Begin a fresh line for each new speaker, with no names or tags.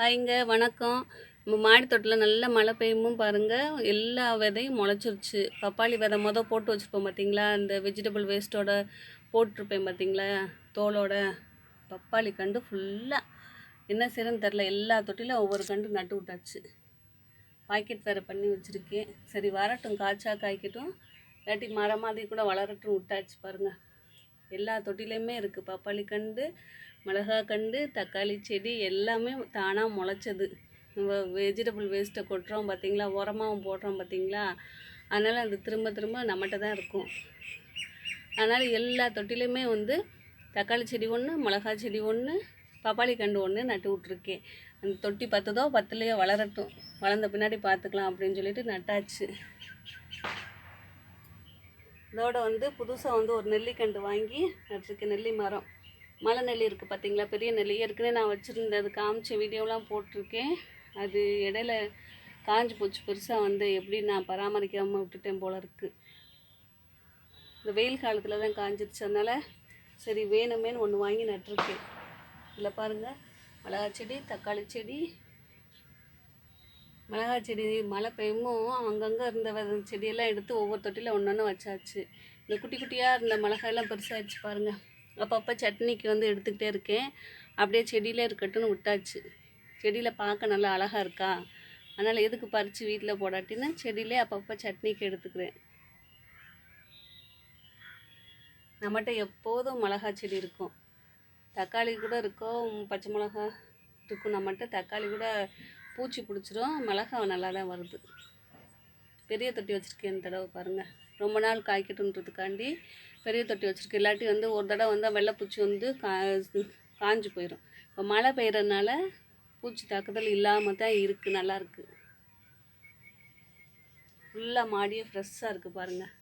ஹாய்ங்க வணக்கம். நம்ம மாடி தோட்டத்தில் நல்ல மழை பெய்யுமும் பாருங்கள், எல்லா விதையும் முளைச்சிருச்சு. பப்பாளி விதை போட்டு வச்சுருப்போம் பார்த்தீங்களா, இந்த வெஜிடபிள் வேஸ்ட்டோட போட்டிருப்பேன் பார்த்தீங்களா, தோலோட. பப்பாளி கண்டு ஃபுல்லாக என்ன செய்யறதுன்னு தெரில, எல்லா தொட்டிலும் ஒவ்வொரு கண்டு நட்டு விட்டாச்சு. பாக்கெட் வேறு பண்ணி வச்சுருக்கேன். சரி வரட்டும், காய்ச்சா காய்க்கட்டும், இல்லாட்டி மரம் மாதிரி கூட வளரட்டும் விட்டாச்சு. பாருங்கள், எல்லா தொட்டிலையுமே இருக்குது பப்பாளி கண்டு, மிளகா கண்டு, தக்காளி செடி எல்லாமே தானாக முளைச்சது. வெஜிடபிள் வேஸ்ட்டை கொட்டுறோம் பார்த்தீங்களா, உரமாகவும் போடுறோம் பார்த்தீங்களா, அதனால் அது திரும்ப திரும்ப நம்மகிட்ட தான் இருக்கும். அதனால் எல்லா தொட்டிலையுமே தக்காளி செடி ஒன்று, மிளகா செடி ஒன்று, பப்பாளி கண்டு ஒன்று நட்டு விட்ருக்கேன். அந்த தொட்டி 10 10லையோ வளரட்டும், வளர்ந்த பின்னாடி பார்த்துக்கலாம் அப்படின்னு சொல்லிட்டு நட்டாச்சு. இதோட புதுசாக ஒரு நெல்லிக்கண்டு வாங்கி நட்டுருக்கேன். நெல்லி மரம், மலை நெல்லி இருக்குது பார்த்தீங்களா, பெரிய நெல்லி. ஏற்கனவே நான் வச்சுருந்தது காமிச்ச வீடியோலாம் போட்டிருக்கேன். அது இடையில காஞ்சி போச்சு பெருசாக. எப்படி நான் பராமரிக்காமல் விட்டுட்டேன் போல இருக்குது. இந்த வெயில் காலத்தில் தான் காஞ்சிருச்சு. அதனால் சரி வேணுமேனு ஒன்று வாங்கி நட்டுருக்கேன். இதில் பாருங்கள், மிளகா செடி, தக்காளி செடி, மிளகா செடி. மழை பெய்யுமோ அங்கங்கே இருந்த செடியெல்லாம் எடுத்து ஒவ்வொரு தொட்டியில் ஒன்று ஒன்று வச்சாச்சு. இந்த குட்டி குட்டியாக இருந்த மிளகாயெல்லாம் பெருசாகிடுச்சு பாருங்கள். அப்பப்போ சட்னிக்கு எடுத்துக்கிட்டே இருக்கேன். அப்படியே செடியிலே இருக்கட்டும்னு விட்டாச்சு. செடியில் பார்க்க நல்லா அழகாக இருக்கா, அதனால் எதுக்கு பறித்து வீட்டில் போடாட்டின்னு செடியிலே அப்பப்போ சட்னிக்கு எடுத்துக்கிறேன். நம்மகிட்ட எப்போதும் மிளகா செடி இருக்கும், தக்காளி கூட இருக்கும், பச்சை மிளகா இருக்கும். நம்மகிட்ட தக்காளி கூட பூச்சி பிடிச்சிரும், மிளகா நல்லா தான் வருது. பெரிய தொட்டி வச்சுருக்கேன் இந்த தடவை பாருங்கள், ரொம்ப நாள் காய்க்கட்டுன்றதுக்காண்டி பெரிய தொட்டி வச்சுருக்கேன். இல்லாட்டி ஒரு தடவை வெள்ளைப்பூச்சி காஞ்சி போயிடும். இப்போ மழை பெய்யறதுனால பூச்சி தாக்குதல் இல்லாமல் தான் இருக்குது, நல்லாயிருக்கு. ஃபுல்லாக மாடியே ஃப்ரெஷ்ஷாக இருக்குது பாருங்கள்.